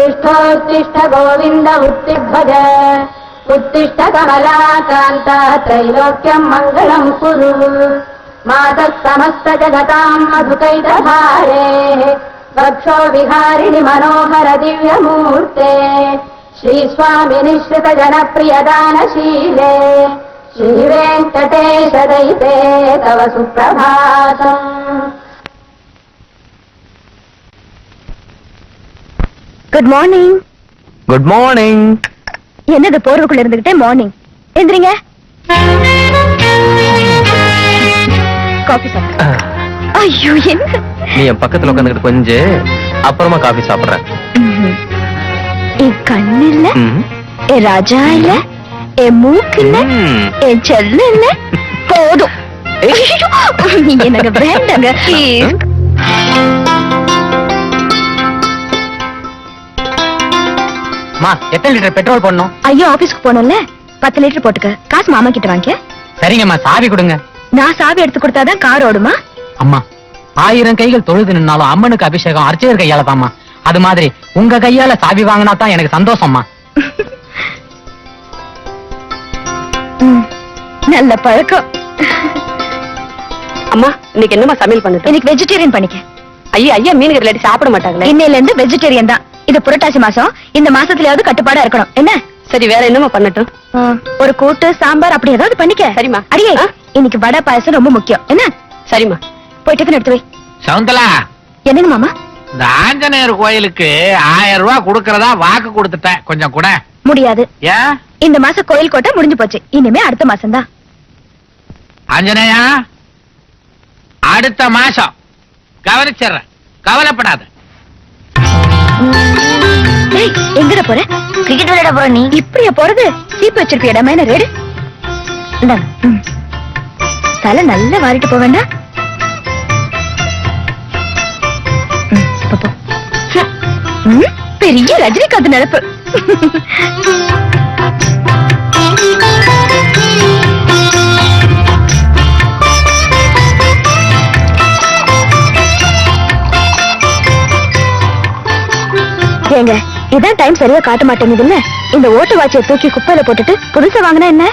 उत्तिष्ठोत्तिष्ठ गोविन्द उत्तिध्वज उत्तिष्ठ कमलाकान्ता त्रैलोक्यं मङ्गलं कुरु मातः समस्त जगतां मधुकैटभारे वक्षो विहारिणि मनोहर दिव्यमूर्ते श्रीस्वामि निःश्रित जनप्रियदानशीले श्रीवेङ्कटेश दैते तव सुप्रभातम्. Good morning. Good morning. என்னது போர்வுக்குள்ள இருந்துகிட்டே மார்னிங்? எந்திரிங்க. காபி சாப்பிடு. ஐயோ என்ன? நீ என் பக்கத்துல உட்காந்துக்கிட்டு கொஞ்சம் அப்புறமா காபி சாப்பிடுறேன். என் கண்ணு இல்ல, என் ராஜா இல்ல, என் மூக்கு இல்ல, என் செல்ல இல்ல, போதும். எனக்கு வேண்டாங்க. எத்தனை லிட்டர் பெட்ரோல் போடணும்? ஐயோ ஆபீஸ்க்கு போனோம்ல, 10 லிட்டர் போட்டுக்க. காசு மாமா கிட்ட வாங்க. சரிங்கம்மா, சாவி கொடுங்க. நான் சாவி எடுத்து கொடுத்தாதான் கார் ஓடுமா? அம்மா, 1000 கைகள் தொழுது நின்னாலும் அம்மனுக்கு அபிஷேகம் அர்ச்சகர் கையால தாம்மா. அது மாதிரி உங்க கையால சாவி வாங்கினா தான் எனக்கு சந்தோஷம்மா. நல்ல பழக்கம். அம்மா, இன்னைக்கு என்னமா சமையல் பண்ணுது? இன்னைக்கு வெஜிடேரியன் பண்ணிக்க. ஐயா ஐயா மீன் கறிலாட்டி சாப்பிட மாட்டாங்களே. இன்னையில இருந்து வெஜிடேரியன் தான். இது புரட்டாசி மாசம். இந்த மாசத்துலயாவது கட்டுப்பாடா இருக்கணும். என்ன? சரி, வேற என்னமா பண்ணட்டும்? ஒரு கூட்டு சாம்பார் அப்படி ஏதாவது பண்ணிக்க. சரிம்மா. அடியே, இன்னைக்கு வடை பாயசம் ரொம்ப முக்கியம். என்ன? சரிம்மா. போய் டிஃபன் எடுத்து வை. சவுந்தலா, என்னங்க மாமா? இந்த ஆஞ்சநேயர் கோயிலுக்கு 1000 ரூபாய் கொடுக்கறதா வாக்கு கொடுத்துட்டேன். கொஞ்சம் கூட முடியாது. ஏன்? இந்த மாசம் கோயில் கோட்டை முடிஞ்சு போச்சு. இனிமே அடுத்த மாசம் தான். ஆஞ்சநேயா, அடுத்த மாசம் கவனிச்சிடுறேன், கவலைப்படாத. எங்கட போற? கிரிக்கெட் விளையாட போற. நீ இப்படியா போறது? சீப்பு வச்சிருப்பியடா மேன ரேடு. தலை நல்லா வாரிட்டு போக வேண்டாம். பெரிய ரஜினிகாந்த் நினைப்பு. ஏங்க, இதான் டைம் சரியா காட்ட மாட்டேங்குது. இல்ல இந்த ஓட்டு வாட்சியை தூக்கி குப்பையில போட்டுட்டு புதுசா வாங்கினா என்ன?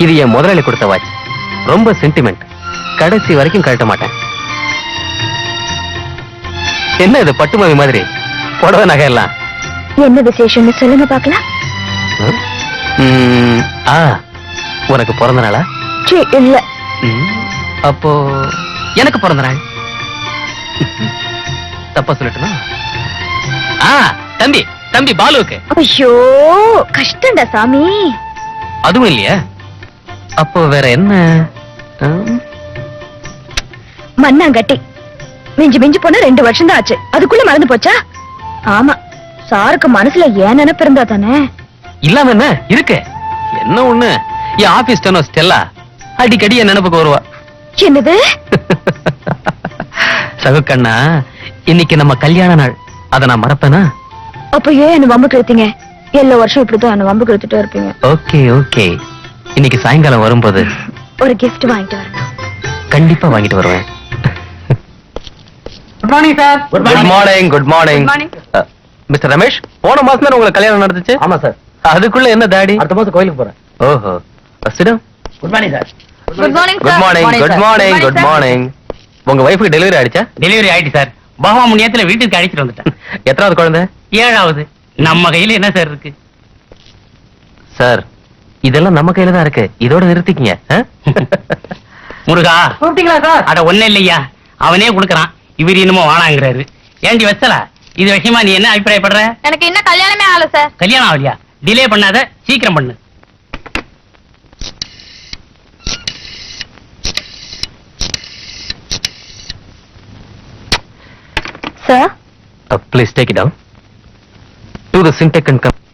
இது என் முதலாளி கொடுத்த வாட்ச். ரொம்ப சென்டிமெண்ட். கடைசி வரைக்கும் கழட்ட மாட்டேன். என்ன இது பட்டுமாவி மாதிரி புடவை நகை எல்லாம்? என்ன விசேஷம்னு சொல்லுங்க பாக்கலாம். உனக்கு பிறந்த நாளா? இல்ல. அப்போ எனக்கு பிறந்த நாள். தப்பா சொல்லட்டுமா? தம்பி தம்பி பாலுவுக்கு. ஐயோ கஷ்டம்டா சாமி. அதுவும் இல்லையா? அப்போ வேற என்ன? மண்ணாங்கட்டி. மிஞ்சி மிஞ்சி போன 2 வருஷம் தான் ஆச்சு. அதுக்குள்ள மறந்து போச்சா? ஆமா, சாருக்கு மனசுல ஏன் நினைப்பு இருந்தா தானே. இல்லாம என்ன இருக்கு? என்ன ஒண்ணு, என் ஆபீஸ் டெனோ ஸ்டெல்லா அடிக்கடி என் நினைப்புக்கு வருவா. என்னது? சகுக்கண்ணா, இன்னைக்கு நம்ம கல்யாண நாள். அத நான் மறப்பேனா? அப்ப ஏன் என்ன வம்பு கழுத்தீங்க? எல்லா வருஷம் இப்படிதான் என்ன வம்பு கழுத்துட்டே இருப்பீங்க. ஓகே ஓகே, இன்னைக்கு சாயங்காலம் வரும்போது ஒரு கிஃப்ட் வாங்கிட்டு வரணும். கண்டிப்பா வாங்கிட்டு வருவேன். Good morning sir. Good morning. Good morning mister Ramesh. போன மாசம் தான் உங்களுக்கு கல்யாணம் நடந்துச்சு. ஆமா சார். அதுக்குள்ள என்ன தாடி? அடுத்த மாசம் கோயிலுக்கு போறேன். ஓஹோ. Good morning sir. Good morning. Good morning. Good morning. Good morning. உங்க வைஃப்க்கு டெலிவரி ஆயிடுச்சா? டெலிவரி ஆயிடுச்சு சார். பகவா முனியத்துல வீட்டுக்கு அழைச்சிட்டு வந்துட்டேன். எத்தனாவது குழந்தை? 7வது. நம்ம கையில என்ன சார் இருக்கு? சார், இதெல்லாம் நம்ம கையில தான் இருக்கு. இதோட நிறுத்திக்கங்க. முருகா கூப்பிட்டீங்களா சார்? அட ஒண்ணு இல்லையா, அவனே கொடுக்கறான். இவர் என்னமோ வானாங்கிறாரு. ஏண்டி வச்சலா, இது விஷயமா நீ என்ன அபிப்பிராயப்படுற? எனக்கு இன்னும் கல்யாணமே ஆகல சார். கல்யாணம் ஆகலையா? டிலே பண்ணாத, சீக்கிரம் பண்ணு. Sir? Please take it down. To the Syntec and Company,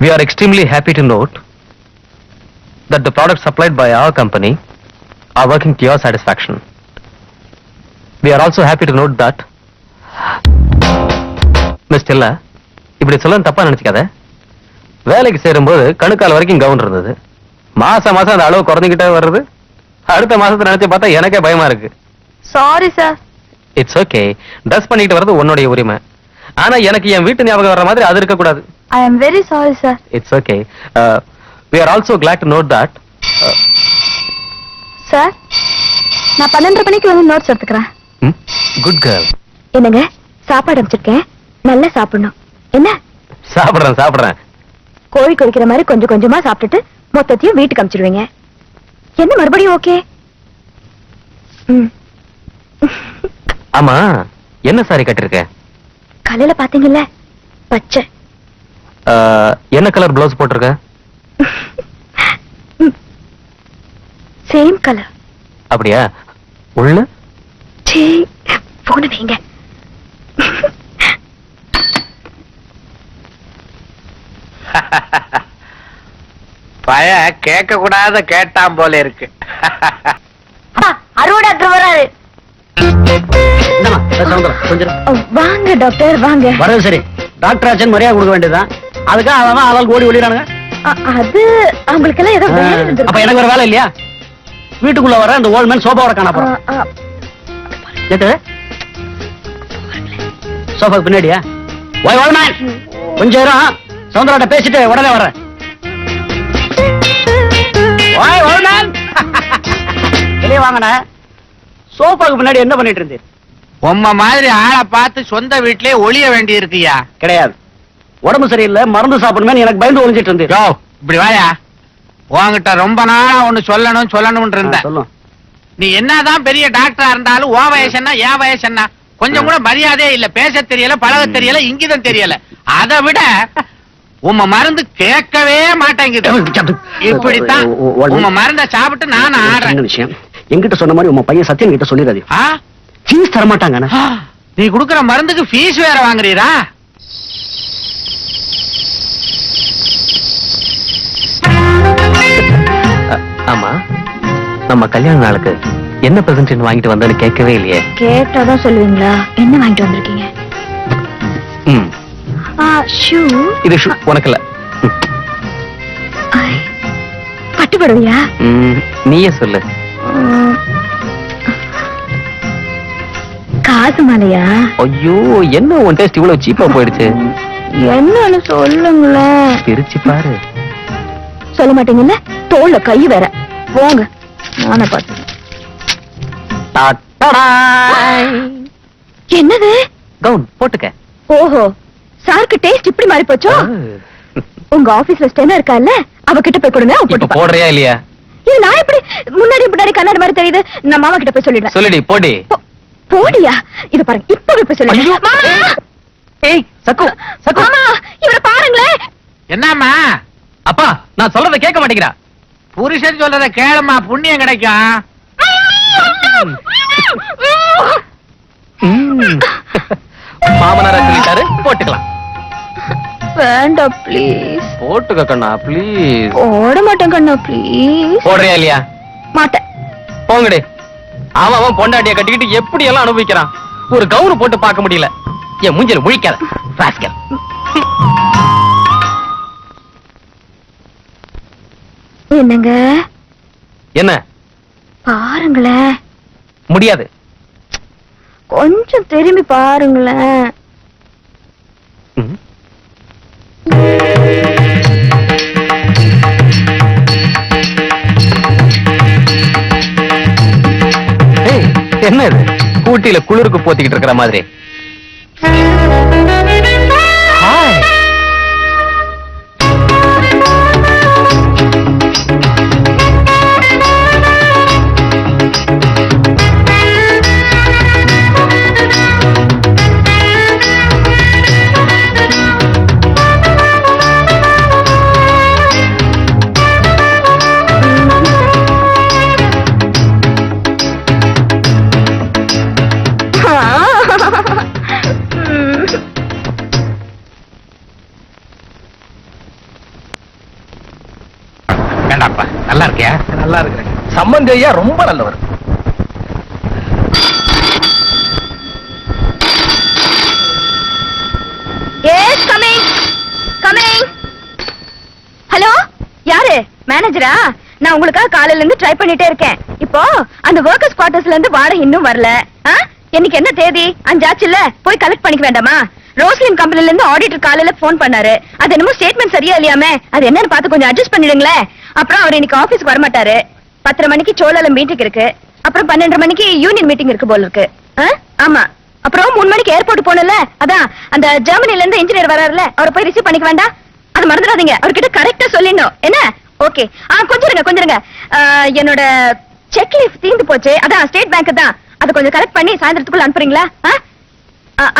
we are extremely happy to note that the products supplied by our company are working to your satisfaction. We are also happy to note that Miss Stella, இப்படி சொல்ல தப்பா நினைச்சுக்காத. வேலைக்கு சேரும்போது கணுக்கால் வரைக்கும் gown இருந்தது. மாசம் மாசம் அந்த அளவு குறைஞ்சிக்கிட்டே வருது. அடுத்த மாசத்தை நினைச்சு பார்த்தா எனக்கே பயமா இருக்கு. Sorry sir. It's okay. Dress பண்ணிட்டு வர்றது உன்னுடைய உரிமை. ஆனா எனக்கு என் வீட்டு ஞாபகம் வர மாதிரி அது இருக்க கூடாது. I am very sorry sir. It's okay. we are also glad to note that. Sir, நான் 12:30 மணிக்கு வந்து நோட்ஸ் எடுத்துக்கிறேன். Good girl. என்னங்க, சாப்பாடு அமைச்சிருக்கேன், நல்லா சாப்பிடணும். என்ன? சாப்பிடுறேன். கோழி கொடிக்கிற மாதிரி கொஞ்சம் கொஞ்சமா சாப்பிட்டுட்டு மொத்தத்தையும் வீட்டுக்கு அமிச்சிருவீங்க. என்ன மறுபடியும் ஓகே? ஆமா, என்ன சாரி கட்டிருக்க? காலையில பாத்தீங்கல்ல, பச்சை. என்ன கலர் பிளவுஸ் போட்டிருக்க? Same colour. அப்படியா? உள்ள போன வைங்க. பய கேட்க கூடாத கேட்டான் போல இருக்கு. அறுவடை வராரு. வாங்க டாக்டர், வாங்க. வரது சரி, டாக்டர் ஆச்சன் மரியாதை கொடுக்க வேண்டியதுதான். அதுக்காக அவன் ஆளால் ஓடி ஓடிறானுங்க. அது அவங்களுக்கு எல்லாம் ஏதோ வேலை இருந்திருக்கு. அப்ப எனக்கு ஒரு வேலை இல்லையா? வீட்டுக்குள்ள வர அந்த ஓல்ட் மேன் சோபாவோட காண போறோம். சோஃபாக்கு பின்னாடியா? ஓய் ஓல்ட் மேன், கொஞ்சம் நேரம் சௌந்தராட்ட பேசிட்டு உடனே வரேன். ஓய் ஓல்ட் மேன், வெளியே வாங்கண்ண. சோஃபாக்கு பின்னாடி என்ன பண்ணிட்டு இருந்தீர்? உம்ம மாதிரி ஆளை பார்த்து சொந்த வீட்டிலே ஒளிய வேண்டி இருக்குயா. கிடையாது, உடம்பு சரியில்லை, மருந்து சாப்பிடணுமே எனக்கு பயந்து ஒளிஞ்சிட்டு இருந்தேன். யோ, இப்படி வாயா. உன்கிட்ட ரொம்ப நாளா ஒண்ணு சொல்லணும்னு இருந்தேன். சொல்லும். நீ என்னதான் பெரிய டாக்டரா இருந்தாலும் ஓ வயசு என்ன என் வயசு என்ன கொஞ்சம் கூட மரியாதையே இல்ல. பேச தெரியல, பழக தெரியல, இங்கிதம் தெரியல. அதை விட உம்ம மருந்து கேட்கவே மாட்டேங்குது. இப்படித்தான் உம்ம மருந்த சாப்பிட்டு நான் ஆடுறேன். விஷயம் என்கிட்ட சொன்ன மாதிரி உங்க பையன் சத்தியன் கிட்ட சொல்லிடாது. ஃபீஸ் தர மாட்டாங்க. நீ குடுக்கற மருந்துக்கு ஃபீஸ் வேற வாங்குறீரா? ஆமா, நம்ம கல்யாண நாளுக்கு என்ன பிரசன்ட் வாங்கிட்டு வந்தேன்னு கேட்கவே இல்லையே. கேட்டாதான் சொல்லுவீங்களா? என்ன வாங்கிட்டு வந்திருக்கீங்க? ஷூ. இது ஷூ உனக்கு இல்ல. பட்டுப்படுவியா? நீயே சொல்லு. காசு மாலையா? ஐயோ, என்ன உன் டேஸ்ட் இவ்வளவு சீப்பா போயிடுச்சு. என்னன்னு சொல்லுங்களேன். பிரிச்சு பாரு. சொல்ல மாட்டீங்கல்ல, தோல்ல கை வேற. போங்க, நானே பார்த்து. என்னது? கவுன் போட்டுக்க. ஓஹோ, சாருக்கு டேஸ்ட் இப்படி மாறி போச்சோ? உங்க ஆபீஸ்ல ஸ்டெனா இருக்கால, அவகிட்ட போய் கொடுங்க. இப்ப போடுறியா இல்லையா? இது நான் எப்படி முன்னாடி பின்னாடி கண்ணாடி மாதிரி தெரியுது? நான் மாமா கிட்ட போய் சொல்லிடுறேன். சொல்லிடி, போடி. போடியா? இது பாருங்க, இப்பவே போய் சொல்லிடுறேன். மாமா! ஏய் சக்கு, சக்கு. மாமா, இவரை பாருங்களேன். என்னம்மா? அப்பா, நான் சொல்றத கேட்க மாட்டேங்கிறா. புருஷன் சொல்றத கேளுமா, புண்ணியம் கிடைக்கும். மாமனாரா சொல்லிட்டாரு, போட்டுக்கலாம். வேண்டாம் ப்ளீஸ். போட்டுக்க கண்ணா, ப்ளீஸ். போட மாட்டேன் கண்ணா, ப்ளீஸ். போடுறியா இல்லையா? மாட்டேன். போங்கடே. அவன் பொண்டாட்டிய கட்டிக்கிட்டு எப்படி எல்லாம் அனுபவிக்கிறான். ஒரு கவுரு போட்டு பார்க்க முடியல. என் மூஞ்சில முழிக்காத ராஸ்கல். என்னங்க? என்ன? பாருங்களேன். முடியாது. கொஞ்சம் திரும்பி பாருங்களேன். என்ன இது? ஊட்டியில குளிருக்கு போத்திக்கிட்டு இருக்கிற மாதிரி. நல்லா இருக்கியா? நல்லா இருக்கிறேன். சம்பந்தி ஐயா ரொம்ப நல்லவர். S, coming coming. ஹலோ, யாரு? மேனேஜரா? நான் உங்களுக்காக காலையில இருந்து ட்ரை பண்ணிட்டே இருக்கேன். இப்போ அந்த வொர்க்கர்ஸ் குவார்டர்ஸ்ல இருந்து வாடகை இன்னும் வரல. இன்னைக்கு என்ன தேதி? 5 ஆச்சுல்ல, போய் கலெக்ட் பண்ணிக்க வேண்டாமா? ரோஸ்லின் கம்பெனில இருந்து ஆடிட்டர் காலையில போன் பண்ணாரு. அது என்னமோ ஸ்டேட்மெண்ட் சரியா இல்லையாமே, அது என்னன்னு பார்த்து கொஞ்சம் அட்ஜஸ்ட் பண்ணிடுங்களேன். அப்புறம் அவர் இன்னைக்கு ஆபீஸ்க்கு வர மாட்டாரு. 10:30 மணிக்கு சோழால மீட்டிங் இருக்கு. அப்புறம் 12:30 மணிக்கு யூனியன் மீட்டிங் இருக்கு போல இருக்கு. ஆமா. அப்புறம் 3 மணிக்கு ஏர்போர்ட் போனல, அதான் அந்த ஜெர்மனில இருந்து இன்ஜினியர் வராருல, அவரை போய் ரிசீவ் பண்ணிக்க வேண்டாம். அது மறந்துடாதீங்க, அவர்கிட்ட கரெக்டா சொல்லிடணும் என்ன. ஓகே. கொஞ்சம் இருங்க. என்னோட செக் லீஃப் தீர்ந்து போச்சு. அதான் ஸ்டேட் பேங்க் தான். அதை கொஞ்சம் கரெக்ட் பண்ணி சாயந்தரத்துக்குள்ள அனுப்புறீங்களா?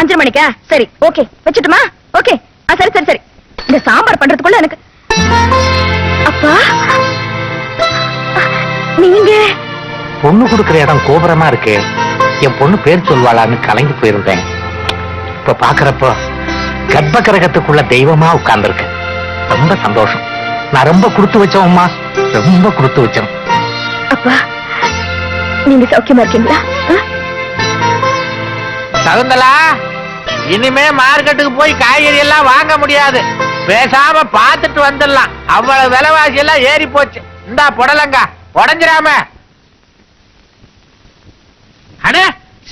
5 மணிக்கா? சரி, ஓகே. வச்சுட்டுமா? ஓகே. சரி. இந்த சாம்பார் பண்றதுக்குள்ள எனக்கு அப்பா நீங்க பொண்ணு கொடுக்கிற இடம் கோபுரமா இருக்கு. என் பொண்ணு பேர் சொல்வாளான்னு கலங்கி போயிருந்தேன். இப்ப பாக்குறப்போ கர்ப்ப கிரகத்துக்குள்ள தெய்வமா உட்கார்ந்துருக்கு. ரொம்ப சந்தோஷம். நான் ரொம்ப கொடுத்து வச்சோம்மா, ரொம்ப கொடுத்து வச்சோம். அப்பா நீங்க சௌக்கியமா இருக்கீங்களா? சகுந்தலா, இனிமே மார்க்கெட்டுக்கு போய் காய்கறி எல்லாம் வாங்க முடியாது. பேசாம பார்த்துட்டு வந்துடலாம். அவ்வளவு விலைவாசி எல்லாம் ஏறி போச்சு. இந்தா புடலங்க, உடஞ்சிராம. அடே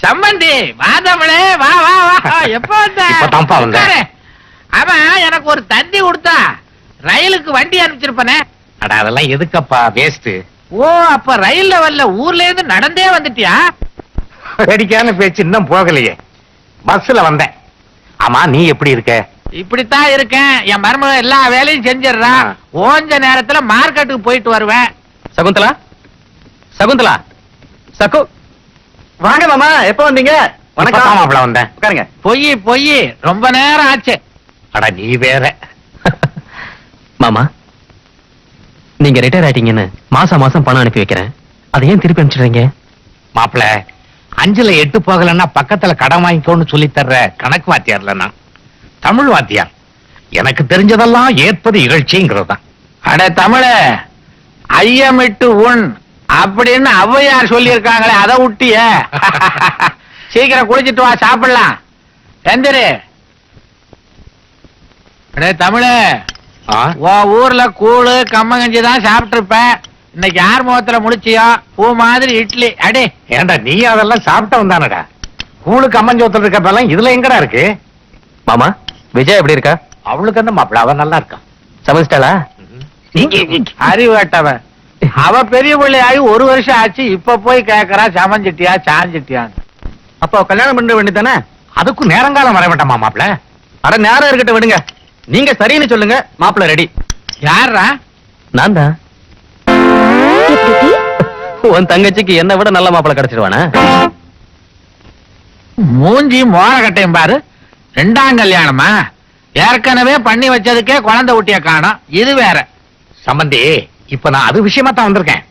சம்மந்தி, வாதமளே, வா. எப்ப இப்பதான்ப்பா வந்தேன். வந்த? அவன் எனக்கு ஒரு தந்தி கொடுத்தா, ரயிலுக்கு வண்டி அனுப்பிச்சிருப்பனே. அட அதெல்லாம் எதுக்கப்பா, வேஸ்ட். ஓ, அப்ப ரயில்ல வரல, ஊர்ல இருந்து நடந்தே வந்துட்டியா? வேடிக்கையான பேச்சு இன்னும் போகலையே. பஸ்ல வந்தேன். ஆமா, நீ எப்படி இருக்க? இப்படித்தான் இருக்கேன். என் மருமகன் எல்லா வேலையும் செஞ்சிடறா. ஓஞ்ச நேரத்துல மார்க்கெட்டுக்கு போயிட்டு வருவேன். சகுந்தலா, சகு, வாங்க மாமா, எப்ப வந்தீங்க? வணக்கம் மாப்பிள வந்தேன். உட்காருங்க. பொய் ரொம்ப நேரம் ஆச்சு. அட நீ வேற. மாமா, நீங்க ரிட்டையர் ஆயிட்டீங்கன்னு மாசம் பணம் அனுப்பி வைக்கிறேன். அதை ஏன் திருப்பி அனுப்பிச்சிடுறீங்க? மாப்பிள 5ல 8 போகலன்னா பக்கத்துல கடன் வாங்கிக்கோன்னு சொல்லி தர்ற கணக்கு வாத்தியார்ல நான். தமிழ் வாத்தியார். எனக்கு தெரிஞ்சதெல்லாம் ஏற்பது இகழ்ச்சிங்கிறதுதான். அட தமிழ, ஐயமிட்டு உண் அப்படின்னு ஔவையார் சொல்லி இருக்காங்களே, அதை விட்டிய. சீக்கிரம் குளிச்சிட்டு வா, சாப்பிடலாம். எந்திரு. அடே தமிழ, உன் ஊர்ல கூழு கம்மங்கஞ்சி தான் சாப்பிட்டு இருப்ப. இன்னைக்கு யார் முகத்துல முடிச்சியோ பூ மாதிரி இட்லி. அடே ஏண்டா நீ அதெல்லாம் சாப்பிட்ட வந்தானடா. கூழுக்கு அம்மஞ்சோத்துல இருக்கப்பெல்லாம் இதுல எங்கடா இருக்கு? மாமா, விஜய் எப்படி இருக்கா? அவளுக்கு அந்த மாப்பிள அவன் நல்லா இருக்கான். சமைச்சிட்டாளா? அறிவு கட்டவன். அவ பெரிய பிள்ளையாகி 1 வருஷம் ஆச்சு. இப்ப போய் கேக்குறா சமைஞ்சிட்டியா சாஞ்சிட்டியான்னு. அப்ப கல்யாணம் பண்ண வேண்டியதானே? அதுக்கும் நேரங்காலம் வர வேண்டாமா மாப்பிள? அட நேரம் இருக்கட்டும், விடுங்க. நீங்க சரின்னு சொல்லுங்க, மாப்பிள்ள ரெடி. யாரா? நான் தான். உன் தங்கச்சிக்கு என்ன விட நல்ல மாப்பிளை கிடைச்சிருவானா? மூஞ்சி மோர கட்டையும் பாரு. 2ஆம் கல்யாணமா? ஏற்கனவே பண்ணி வச்சதுக்கே குழந்தை ஊட்டிய காணோம். இது வேற. சம்பந்தி, இப்ப நான் அது விஷயமா தான் வந்திருக்கேன்.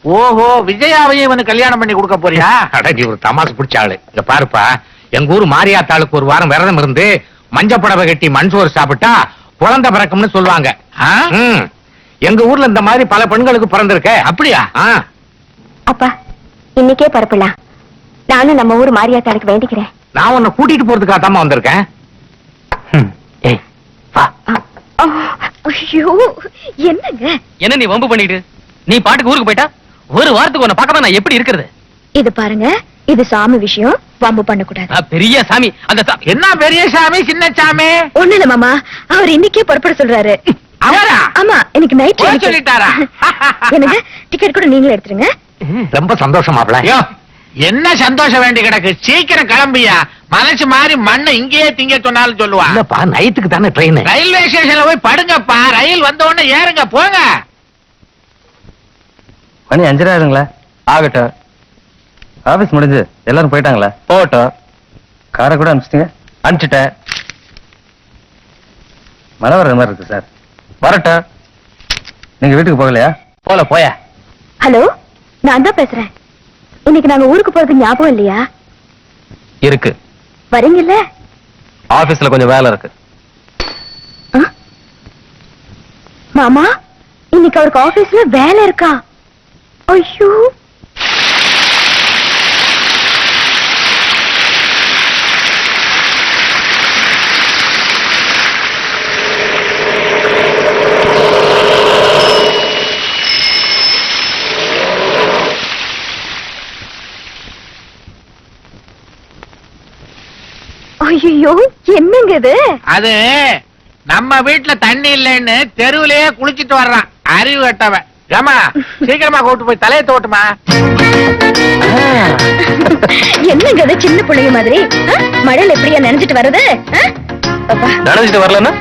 ஓஹோ, விஜயாவையும் இவனுக்கு கல்யாணம் பண்ணி கொடுக்க போறியா? அட நீ ஒரு தமாசு பிடிச்ச ஆளு. இங்க பாருப்பா, எங்க ஊர் மாரியாத்தாளுக்கு 1 வாரம் விரதம் இருந்து மஞ்ச புடவை கட்டி மண்சோறு சாப்பிட்டா குழந்தை பிறக்கும்னு சொல்லுவாங்க. எங்க ஊர்ல இந்த மாதிரி பல பெண்களுக்கு பிறந்திருக்க. அப்படியா? அப்பா இன்னைக்கே பரப்பலாம். நானும் நம்ம ஊர் மாரியாத்தாளுக்கு வேண்டிக்கிறேன். நான் உன்னை கூட்டிட்டு போறதுக்காக தான் வந்திருக்கேன். ஏய் வா. ஐயோ என்னங்க? என்ன நீ வம்பு பண்ணிட்டு நீ பாட்டுக்கு ஊருக்கு போயிட்டா 1 வாரத்துக்கு உன்னை பார்க்காம நான் எப்படி இருக்கிறது? இது பாருங்க, இது சாமி விஷயம், வம்பு பண்ணக்கூடாது. பெரிய சாமி. அந்த என்ன பெரிய சாமி சின்ன சாமி? ஒண்ணு இல்ல மாமா, அவர் இன்னைக்கே புறப்பட சொல்றாரு. அவரா? ஆமா, எனக்கு நைட் போக சொல்லிட்டாரா? எனக்கு டிக்கெட் கூட நீங்களே எடுத்துருங்க. ரொம்ப சந்தோஷம் மாப்பிள. ஐயோ, என்ன சந்தோஷம் வேண்டி கிடக்கு. சீக்கிரம் கிளம்பியா. மனசு மாறி மண்ணை இங்கேயே திங்க சொன்னாலும் சொல்லுவா. இல்லப்பா, நைட்டுக்கு தானே ட்ரெயின். ரயில்வே ஸ்டேஷன்ல போய் படுங்கப்பா. ரயில் வந்த உடனே ஏறுங்க, போங்க. மணி 5:30 ஆகுதுங்களா? ஆகட்டும். ஆபீஸ் முடிஞ்சு எல்லாரும் போயிட்டாங்களா? போட்டோம். காரை கூட அனுப்பிச்சிட்டீங்க? அனுப்பிச்சிட்டேன். மழை வர்ற மாதிரி இருக்கு சார். வரட்டும். நீங்க வீட்டுக்கு போகலையா? போய. ஹலோ, நான் தான் பேசுறேன். இன்னைக்கு நாங்க ஊருக்கு போறது ஞாபகம் இல்லையா? இருக்கு. வரீங்கல்ல? ஆபீஸ்ல கொஞ்சம் வேலை இருக்கு. மாமா, இன்னைக்கு அவருக்கு ஆபீஸ்ல வேலை இருக்கா? ஐயோ, ஐயோ ஐயோ என்னங்க இது? அது நம்ம வீட்டுல தண்ணி இல்லைன்னு தெருவிலேயே குளிச்சிட்டு வர்றான் அறிவு கட்டவன். ஏமா சீக்கிரமா கூட்டு போய் தலையை தோட்டுமா. என்னங்க இது சின்ன பிள்ளைங்க மாதிரி? மழையில எப்படியா நினைச்சிட்டு வர்றது? அப்பா. நடந்துட்டு வரலன்னா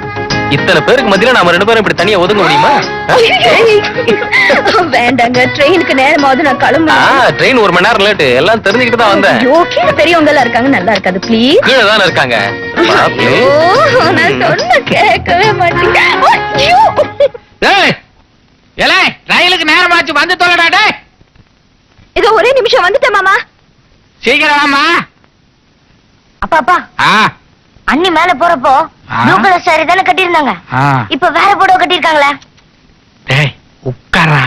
இத்தனை பேருக்கு மத்தியில நாம 2 பேரும் இப்படி தனியா ஒதுங்க முடியுமா? வேண்டாங்க, ட்ரெயினுக்கு நேரமாவது நான் கிளம்புறேன். ட்ரெயின் 1 மணி நேரம் லேட்டு, எல்லாம் தெரிஞ்சுக்கிட்டு தான் வந்தேன். ஐயோ, கீழே பெரியவங்க எல்லாம் இருக்காங்க, நல்லா இருக்காது ப்ளீஸ். கீழே தானே இருக்காங்க. நான் சொன்ன கேட்கவே மாட்டீங்க. ஐயோ. ஏலே ரயிலுக்கு நேரமாச்சு, வந்து தொலைடா. டேய் இதோ ஒரே நிமிஷம் வந்துட்டேன் மாமா. சீக்கிரம் வாமா. அப்பா அப்பா, அண்ணி மேல போறப்போ ப்ளூ கலர் சாரி தானே கட்டியிருந்தாங்க, இப்ப வேற புடவை கட்டியிருக்காங்களே. டேய் உட்காரா.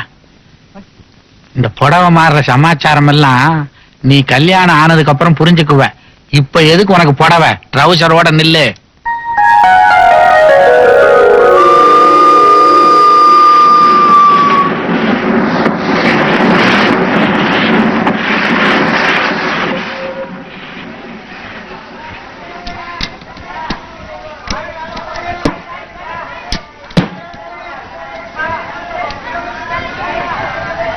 இந்த புடவை மாறுற சமாச்சாரம் எல்லாம் நீ கல்யாணம் ஆனதுக்கு அப்புறம் புரிஞ்சுக்குவ. இப்ப எதுக்கு உனக்கு புடவை? ட்ரௌசரோட நில்லு.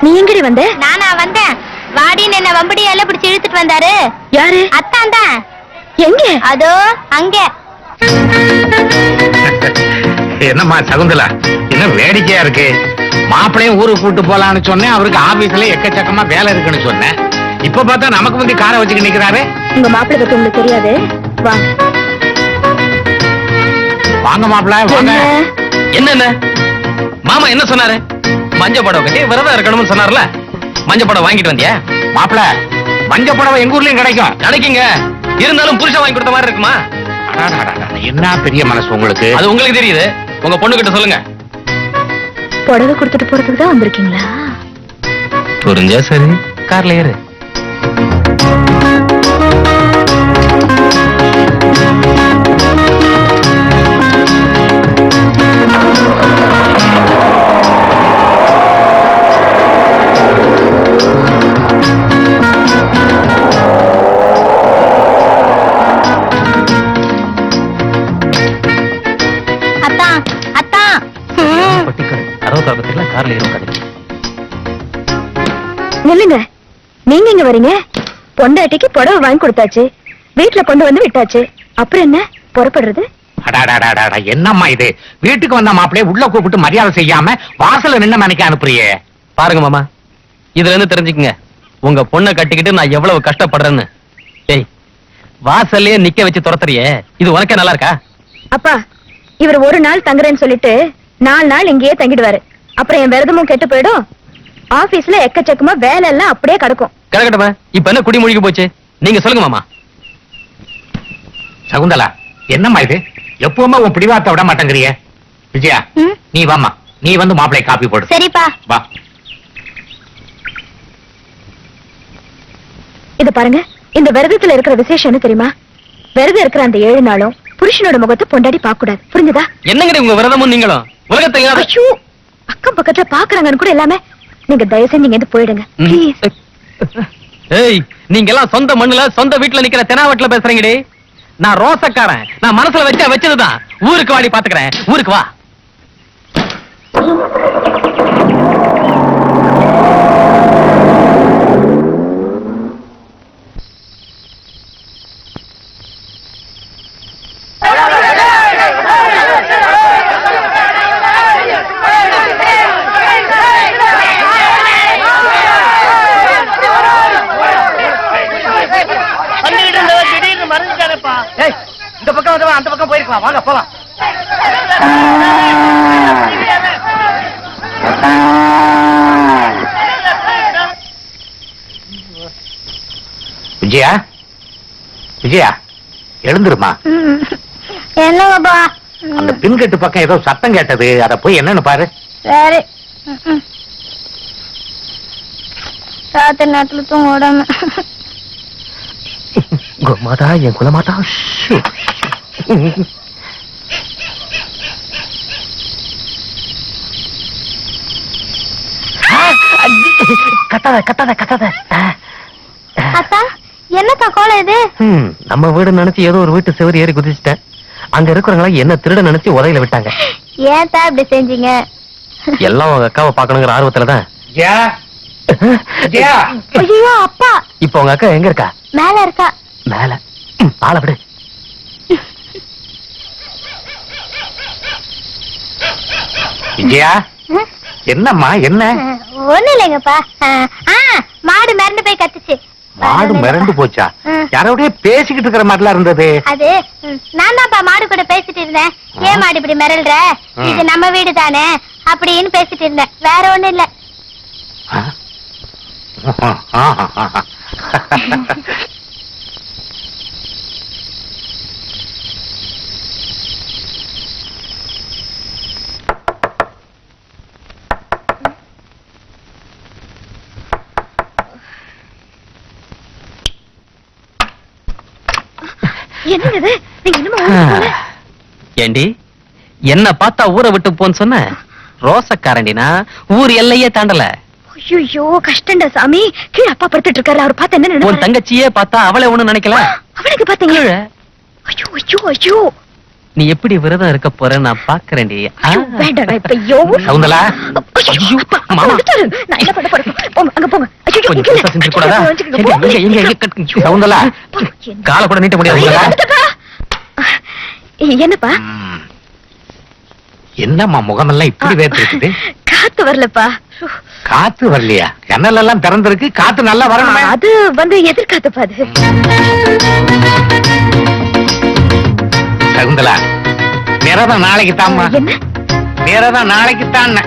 நீ எங்கடி வந்த? நானா வந்தேன், வாடின்னு என்ன வம்படியால பிடிச்சு இழுத்துட்டு வந்தாரு. யாரு? அத்தான் தான். எங்க? அதோ அங்க. என்னம்மா சகுந்தலா, என்ன வேடிக்கையா இருக்கு? மாப்பிளையும் ஊருக்கு கூட்டு போலான்னு சொன்னேன், அவருக்கு ஆபீஸ்ல எக்கச்சக்கமா வேலை இருக்குன்னு சொன்னேன். இப்ப பார்த்தா நமக்கு வந்து காரை வச்சுக்க நிக்கிறாரு. உங்க மாப்பிள்ளை பத்தி உங்களுக்கு தெரியாது, வாங்க. வாங்க மாப்பிள்ள வாங்க. என்ன மாமா என்ன சொன்னாரு? மஞ்சள் புடவை கட்டி விரதம் இருக்கணும்னு சொன்னார்ல, மஞ்சள் புடவை வாங்கிட்டு வந்தியா? மாப்பிள்ள மஞ்சள் புடவை எங்க ஊர்லயும் கிடைக்கும். கிடைக்குங்க, இருந்தாலும் புருஷன் வாங்கி கொடுத்த மாதிரி இருக்குமா? என்ன பெரிய மனசு உங்களுக்கு. அது உங்களுக்கு தெரியுது, உங்க பொண்ணு கிட்ட சொல்லுங்க. புடவை கொடுத்துட்டு போறதுக்கு தான் வந்திருக்கீங்களா? புரிஞ்சா சரி, கார்ல ஏறு. கார்ல ஏறும். நில்லுங்க, நீங்க எங்க வரீங்க? பொண்டாட்டிக்கு புடவை வாங்கி கொடுத்தாச்சு, வீட்டுல கொண்டு வந்து விட்டாச்சு, அப்புறம் என்ன புறப்படுறது? என்னம்மா இது? வீட்டுக்கு வந்த மாப்பிளைய உள்ள கூப்பிட்டு மரியாதை செய்யாம வாசல்ல நின்னு மனைக்க அனுப்புறியே. பாருங்க மாமா, இதுல இருந்து தெரிஞ்சுக்குங்க உங்க பொண்ணை கட்டிக்கிட்டு நான் எவ்வளவு கஷ்டப்படுறேன்னு. ஏய், வாசல்லையே நிக்க வச்சு துரத்துறியே, இது உனக்கே நல்லா இருக்கா? அப்பா, இவர் ஒரு நாள் தங்குறேன்னு சொல்லிட்டு 4 நாள் இங்கேயே தங்கிடுவாரு. அப்புறம் என் விரதமும் கெட்டு போயிடும், ஆபீஸ்ல எக்கச்சக்கமா வேலை எல்லாம் அப்படியே கிடக்கும். கிடக்கட்டுமா, இப்ப என்ன குடிமொழிக்கு போச்சு? நீங்க சொல்லுங்க மாமா. சகுந்தலா, என்னம்மா இது? எப்பவுமே உன் பிடிவாத்த விட மாட்டேங்கிறிய. விஜயா, நீ வாமா, நீ வந்து மாப்பிளை காப்பி போடு. சரிப்பா. வா. இது பாருங்க, இந்த விரதத்துல இருக்கிற விசேஷம் என்ன தெரியுமா? விரதம் இருக்கிற அந்த 7 நாளும் புருஷனோட முகத்தை பொண்டாடி பார்க்க கூடாது, புரிஞ்சுதா? என்னங்க உங்க விரதமும் நீங்களும் உலகத்தை அக்கம் பக்கத்துல பாக்குறாங்கன்னு கூட எல்லாமே. நீங்க தயவு செஞ்சு இங்க போயிடுங்க ப்ளீஸ். ஏய், நீங்க எல்லாம் சொந்த மண்ணுல சொந்த வீட்டுல நிக்கிற தெனாவட்டுல பேசுறீங்கடி. நான் ரோசக்காரன், நான் மனசுல வச்சதுதான். ஊருக்கு வாடி பாத்துக்கிறேன், ஊருக்கு வா. இந்த பக்கம் வந்து அந்த பக்கம் போயிருக்கலாம், வாங்க போலாம். விஜயா, விஜயா எழுந்துருமா. என்னங்கப்பா? அந்த பின்கட்டு பக்கம் ஏதோ சத்தம் கேட்டது, அத போய் என்னன்னு பாரு. சரி. ராத்திரி நேரத்துல தூங்க விடாம. கோமாதா, என் குலமாதா. அத்தா, என்னத்தா கோலம் இது நம்ம வீடு நினைச்சு ஏதோ ஒரு வீட்டு செவரு ஏறி குதிச்சிட்டேன். அங்க இருக்கிறவங்கள என்ன திருட நினைச்சு உதையில விட்டாங்க. ஏன் தான் இப்படி செஞ்சீங்க? எல்லாம் உங்க அக்காவை பாக்கணுங்கிற ஆர்வத்துலதான். ஜெயா ஜெயா ஐயோ அப்பா, இப்ப உங்க அக்கா எங்க இருக்கா? மேல இருக்கா. மேல. ஆளை விடு. விஜயா, என்னம்மா என்ன? ஒண்ணு இல்லைங்கப்பா. மாடு மிரண்டு போய் கத்துச்சு. மாடு மிரண்டு போச்சா? யாரோடய பேசிக்கிட்டு இருக்கிற மாதிரிலாம் இருந்தது. அது நான் தான்ப்பா மாடு கூட பேசிட்டு இருந்தேன். ஏன் மாடு இப்படி மிரள்ற, இது நம்ம வீடு தானே அப்படின்னு பேசிட்டு இருந்தேன். வேற ஒண்ணும் இல்ல. என்னது நீங்க என்னமோ ஊருக்கு போல? ஏண்டி என்ன பார்த்தா ஊரை விட்டு போன்னு சொன்ன? ரோசக்காரண்டினா ஊர் எல்லையே தாண்டல. ஐயோ கஷ்டம்டா சாமி. கீழே அப்பா படுத்துட்டு இருக்காரு. அவர் பார்த்து என்ன உன் நினைப்பாரு? தங்கச்சியே பார்த்தா அவளை ஒண்ணும் நினைக்கல. அவனுக்கு பாத்தீங்க? ஐயோ ஐயோ ஐயோ, நீ எப்படி விரதம் இருக்க போற நான் பாக்குறேன்டி. ஐயோ, வேண்டாம் இப்ப ஐயோ. சவுந்தலா, ஐயோ, அப்பா, அப்பா வந்துட்டாரு. நான் என்ன பண்ண போறேன்? போங்க, அங்க போங்க. ஐயோ, கொஞ்சம் இங்க இல்ல. பெருசா செஞ்சு கூடாதா? வச்சுக்கோங்க, எங்க, போங்க. எங்க, எங்க, எங்க, சவுந்தலா, காலை கூட நீட்ட முடியாது. ஐயோ, வந்துட்டப்பா. என்னப்பா? என்னம்மா முகமெல்லாம் இப்படி வேர்த்து இருக்குது? காத்து வரலப்பா. காத்து வரலையா? ஜன்னல் எல்லாம் திறந்திருக்கு, காத்து நல்லா வரணுமே. அது வந்து எதிர்காத்துப்பா. அது சகுந்தலா, நேரதான் நாளைக்கு தாம்மா. என்ன? நேரதான் நாளைக்கு தான்.